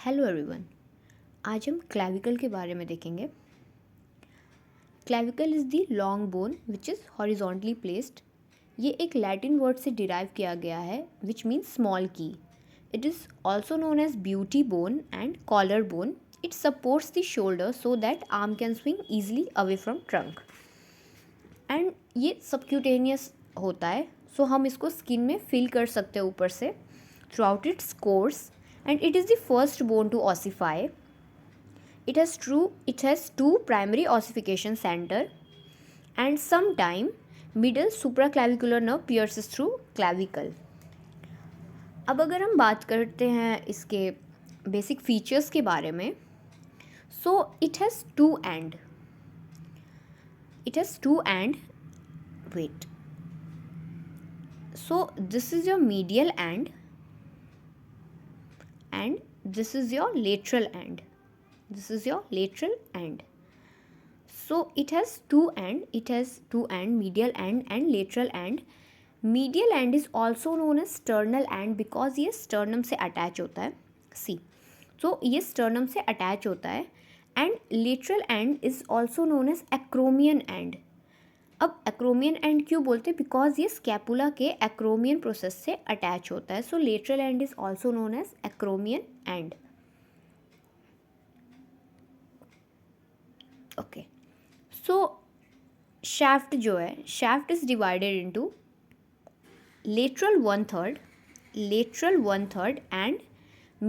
Hello everyone. आज हम clavicle के बारे में देखेंगे। Clavicle is the long bone which is horizontally placed. ये एक लैटिन वर्ड से डिराइव किया गया है which means small key. It is also known as beauty bone and collar bone. It supports the shoulder so that arm can swing easily away from trunk. And ये subcutaneous होता है, सो हम इसको skin में feel कर सकते हैं ऊपर से through out its course. And it is the first bone to ossify. It has two primary ossification center and sometime middle supraclavicular nerve pierces through clavicle. अब अगर हम बात करते हैं इसके बेसिक फीचर्स के बारे में, so it has two end. Wait. So this is your medial end and this is your lateral end. So it has two end, medial end and lateral end. Medial end is also known as sternal end because ये sternum से attach होता है. See, so ये sternum से attach होता है and lateral end is also known as acromion end. अब acromion and क्यों बोलते हैं? बिकॉज ये स्कैपुला के एक्रोमियन प्रोसेस से अटैच होता है. So lateral end is also known as acromion end. Okay, so shaft जो है, shaft is divided into lateral 1/3 and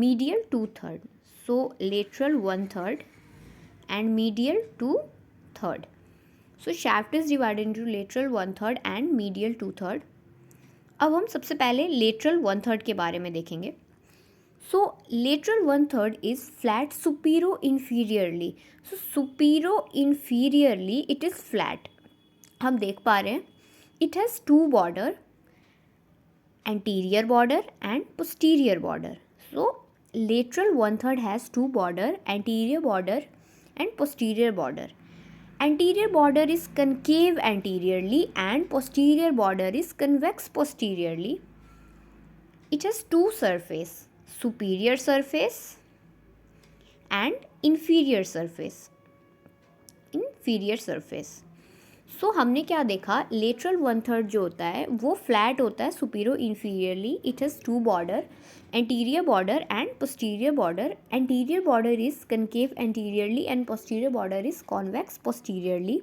medial 2/3. So lateral 1/3 and medial 2/3. So shaft is divided into lateral 1/3 and medial 2/3. अब हम सबसे पहले lateral 1/3 के बारे में देखेंगे. So lateral 1/3 is flat supero-inferiorly. So supero-inferiorly it is flat. हम देख पा रहे हैं it has two border, anterior border and posterior border. So lateral 1/3 has two border, anterior border and posterior border. Anterior border is concave anteriorly and posterior border is convex posteriorly. It has two surface, superior surface and inferior surface. So हमने क्या देखा? lateral 1/3 जो होता है वो flat होता है superior inferiorly. It has two border, anterior border and posterior border. Anterior border is concave anteriorly and posterior border is convex posteriorly.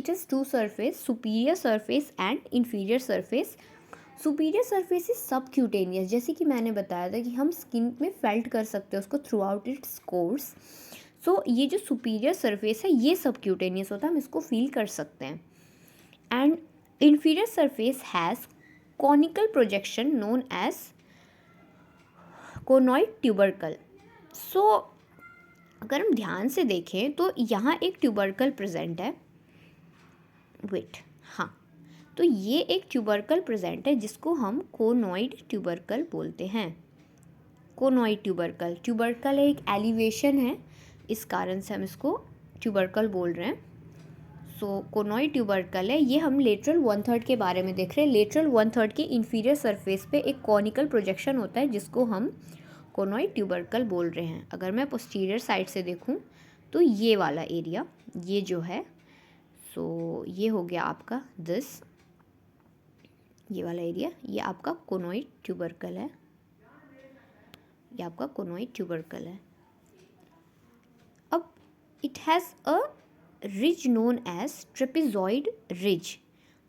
It has two surface, superior surface and inferior surface. Superior surface is subcutaneous. जैसे कि मैंने बताया था कि हम skin में felt कर सकते हैं उसको थ्रू आउट इट्स कोर्स. सो ये जो सुपीरियर सरफेस है ये सबक्यूटेनियस होता है, हम इसको फील कर सकते हैं. And inferior surface has conical projection known as conoid tubercle. So अगर हम ध्यान से देखें तो यहाँ एक ट्यूबरकल प्रेजेंट है. तो ये एक ट्यूबरकल प्रेजेंट है जिसको हम कोनॉइड ट्यूबरकल बोलते हैं. कोनॉइड ट्यूबरकल एक एलिवेशन है, इस कारण से हम इसको ट्यूबरकल बोल रहे हैं. सो कोनॉइड ट्यूबरकल है. ये हम लेटरल 1/3 के बारे में देख रहे हैं. लेटरल 1/3 के इन्फीरियर सरफेस पे एक कॉनिकल प्रोजेक्शन होता है जिसको हम कोनॉइड ट्यूबरकल बोल रहे हैं. अगर मैं पोस्टीरियर साइड से देखूं तो ये वाला एरिया, ये जो है, सो ये हो गया आपका ये वाला एरिया, ये आपका कोनॉइड ट्यूबरकल है. अब it has a ridge known as trapezoid ridge.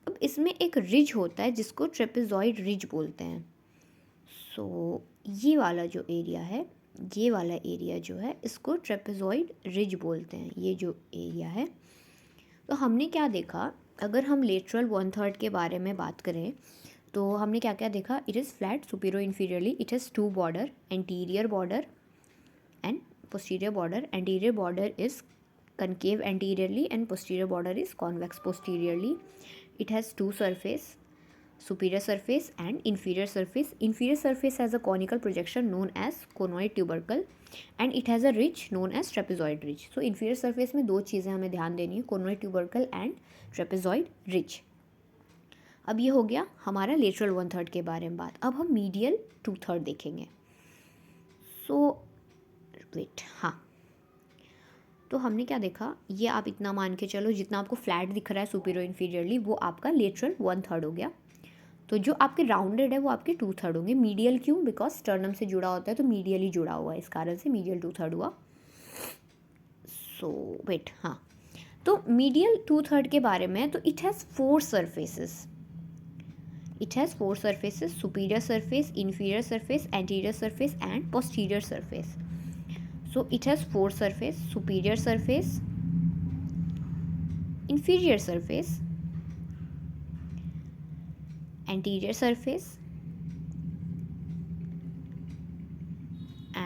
अब इसमें एक रिज होता है जिसको ट्रेपेजॉइड रिज बोलते हैं. सो ये वाला जो एरिया है, ये वाला एरिया जो है इसको ट्रेपेजॉइड रिज बोलते हैं. ये जो एरिया है, तो हमने क्या देखा? अगर हम लेटरल 1/3 के बारे में बात करें तो हमने क्या क्या देखा? It is flat superior inferiorly. It has two border, anterior border and posterior border. Anterior border is concave anteriorly and posterior border is convex posteriorly. It has two surface, superior surface and inferior surface. Inferior surface has a conical projection known as conoid tubercle and it has a ridge known as trapezoid ridge. So inferior surface में दो चीज़ें हमें ध्यान देनी है, conoid tubercle and trapezoid ridge. अब ये हो गया हमारा lateral 1/3 के बारे में बात. अब हम medial 2/3 देखेंगे. So वेट, हाँ, तो हमने क्या देखा, ये आप इतना मान के चलो जितना आपको फ्लैट दिख रहा है सुपीरियर इन्फीरियरली वो आपका लेटरल 1/3 हो गया। तो जो आपके राउंडेड है वो आपके 2/3 होंगे। मीडियल क्यों? बिकॉज स्टर्नम से जुड़ा होता है तो मीडियल ही जुड़ा हुआ है, इस कारण से मीडियल 2/3 हुआ। सो वेट, हाँ, तो मीडियल 2/3 के बारे में, तो it has 4 surfaces. It has 4 surfaces: superior surface, inferior surface, anterior surface and posterior surface. So it has 4 surface: superior surface, inferior surface, anterior surface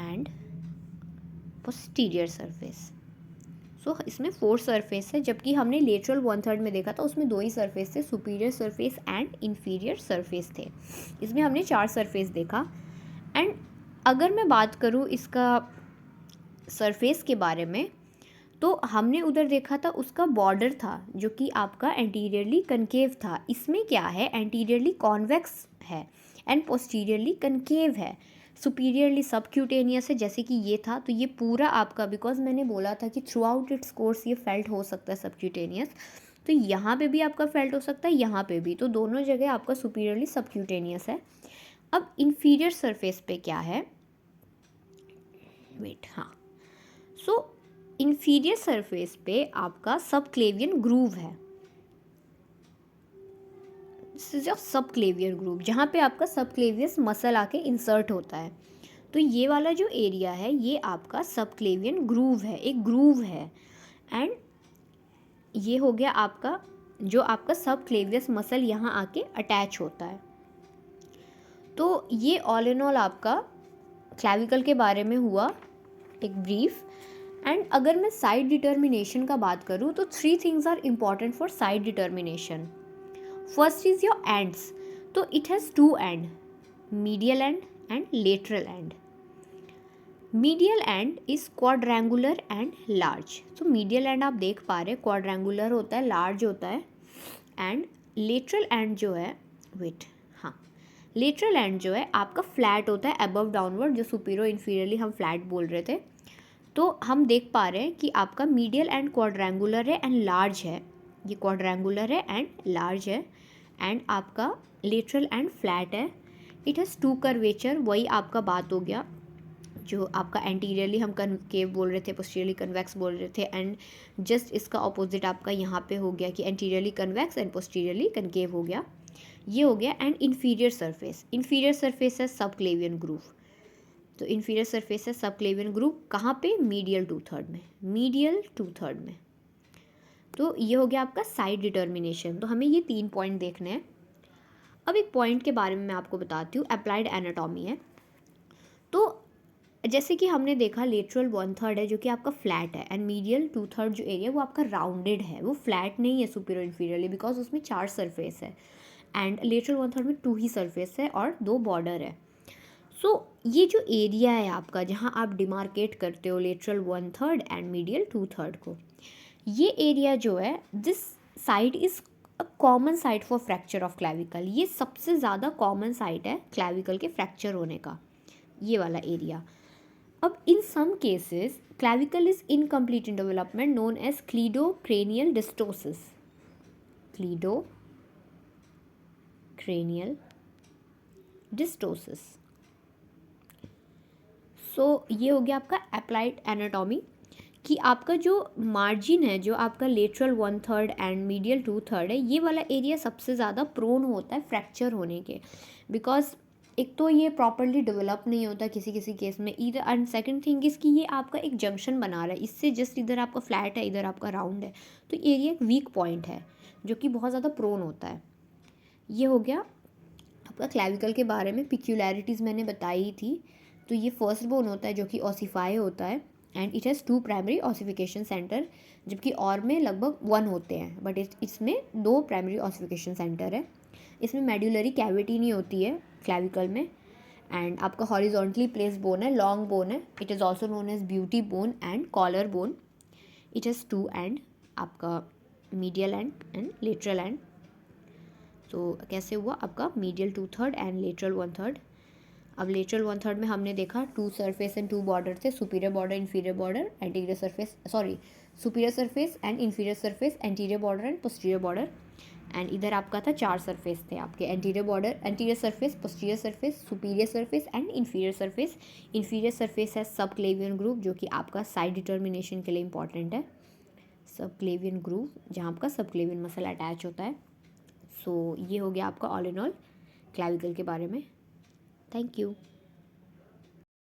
and posterior surface. सो इसमें 4 surface है, जबकि हमने लेटरल 1/3 में देखा था उसमें 2 ही सरफेस थे, superior surface and inferior surface थे। इसमें हमने 4 सरफेस देखा। एंड अगर मैं बात करूँ इसका सरफेस के बारे में, तो हमने उधर देखा था उसका बॉर्डर था जो कि आपका एंटीरियरली कनकेव था। इसमें क्या है, एंटीरियरली कॉन्वेक्स है एंड पोस्टीरियरली कनकेव है। सुपीरियरली सबक्यूटेनियस है जैसे कि ये था, तो ये पूरा आपका, बिकॉज मैंने बोला था कि थ्रू आउट इट्स कोर्स ये फेल्ट हो सकता है सबक्यूटेनियस, तो यहाँ पे भी आपका फेल्ट हो सकता है, यहाँ पे भी, तो दोनों जगह आपका सुपीरियरली सबक्यूटेनियस है। अब इन्फीरियर सरफेस पे क्या है, वेट, हाँ, सो इन्फीरियर सरफेस पे आपका सबक्लेवियन ग्रूव है। दिस इज योर सबक्लेवियर ग्रूव, जहाँ पे आपका सबक्लेवियस मसल आके इंसर्ट होता है। तो ये वाला जो एरिया है ये आपका सबक्लेवियन ग्रूव है, एक ग्रूव है। एंड ये हो गया आपका जो आपका सबक्लेवियस मसल यहाँ आके अटैच होता है। तो ये ऑल इन ऑल आपका क्लैविकल के बारे में हुआ एक ब्रीफ। एंड अगर मैं साइड डिटर्मिनेशन का बात करूँ तो 3 things are important for side determination. First is your ends, तो it has 2 end, medial end and lateral end. Medial end is quadrangular and large. तो मीडियल एंड आप देख पा रहे हैं क्वाड्रेंगुलर होता है, लार्ज होता है। एंड लेटरल एंड जो है, वेट, हाँ, लेटरल एंड जो है आपका फ्लैट होता है अबव डाउनवर्ड, जो सुपीरियर इन्फीरियरली हम फ्लैट बोल रहे थे। तो हम देख पा रहे हैं कि आपका मीडियल एंड क्वाड्रेंगुलर है एंड लार्ज है, ये क्वाड्रेंगुलर है एंड लार्ज है। एंड आपका लेटरल एंड फ्लैट है। इट हैज़ 2 कर्वेचर, वही आपका बात हो गया जो आपका एंटीरियरली हम कनकेव बोल रहे थे, पोस्टीरियरली कन्वेक्स बोल रहे थे। एंड जस्ट इसका ऑपोजिट आपका यहाँ पे हो गया कि anteriorly convex and posteriorly concave हो गया, ये हो गया। एंड इन्फीरियर सरफेस है सबक्लेवियन ग्रूव। तो इन्फीरियर सरफेस है सबक्लेवियन ग्रूव कहाँ पे, मीडियल 2/3 में, मीडियल 2/3 में। तो ये हो गया आपका साइड डिटर्मिनेशन। तो हमें ये 3 पॉइंट देखने हैं। अब एक पॉइंट के बारे में मैं आपको बताती हूँ, अप्लाइड एनाटॉमी है। तो जैसे कि हमने देखा लेटरल 1/3 है जो कि आपका फ्लैट है, एंड मीडियल 2/3 जो एरिया वो आपका राउंडेड है, वो फ्लैट नहीं है सुपीरियर इन्फीरियरली, बिकॉज उसमें 4 सरफेस है। एंड लेटरल 1/3 में 2 ही सरफेस है और 2 बॉर्डर है। सो ये जो एरिया है आपका जहाँ आप डिमार्केट करते हो लेटरल 1/3 एंड मीडियल 2/3 को, ये एरिया जो है, this site is a common site for fracture of clavicle. ये सबसे ज़्यादा कॉमन साइट है क्लैविकल के फ्रैक्चर होने का, ये वाला एरिया। अब in some cases clavicle is incomplete in development known as cleidocranial dysostosis, cleidocranial dysostosis. So ये हो गया आपका अप्लाइड एनाटॉमी, कि आपका जो मार्जिन है, जो आपका लेटरल 1/3 एंड मीडियल 2/3 है, ये वाला एरिया सबसे ज़्यादा प्रोन होता है फ्रैक्चर होने के, बिकॉज एक तो ये प्रॉपरली डेवलप नहीं होता किसी किसी केस में इधर, एंड सेकंड थिंग इज़ कि ये आपका एक जंक्शन बना रहा है, इससे जस्ट इधर आपका फ्लैट है, इधर आपका राउंड है, तो एरिया एक वीक पॉइंट है जो कि बहुत ज़्यादा प्रोन होता है। ये हो गया आपका क्लैविकल के बारे में, पिक्यूलैरिटीज़ मैंने बताई थी। तो ये फर्स्ट बोन होता है जो कि ऑसिफाई होता है, and it has 2 primary ossification centre, जबकि और में लगभग 1 होते हैं, बट इसमें 2 प्राइमरी ऑसिफिकेशन सेंटर है। इसमें मेड्यूलरी कैविटी नहीं होती है क्लैविकल में। एंड आपका हॉरिजॉन्टली प्लेस्ड बोन है, लॉन्ग बोन है। It is also known as beauty bone and collar bone. It has 2 end, आपका मीडियल एंड लेटरल एंड। तो कैसे हुआ आपका मीडियल 2/3 एंड लेटरल 1/3। अब लेटरल वन थर्ड में हमने देखा two surface and two border थे, superior border inferior border anterior surface, sorry superior surface and inferior surface, anterior border and posterior border. And इधर आपका था 4 सरफेस थे आपके, anterior border, anterior surface, posterior surface, superior surface and inferior surface. Inferior surface है सब क्लेवियन groove, जो कि आपका साइड डिटर्मिनेशन के लिए इंपॉर्टेंट है। सब क्लेवियन ग्रूव जहाँ आपका सब क्लेवियन मसल अटैच होता है। सो ये हो गया आपका ऑल इन ऑल क्लैविकल के बारे में। Thank you.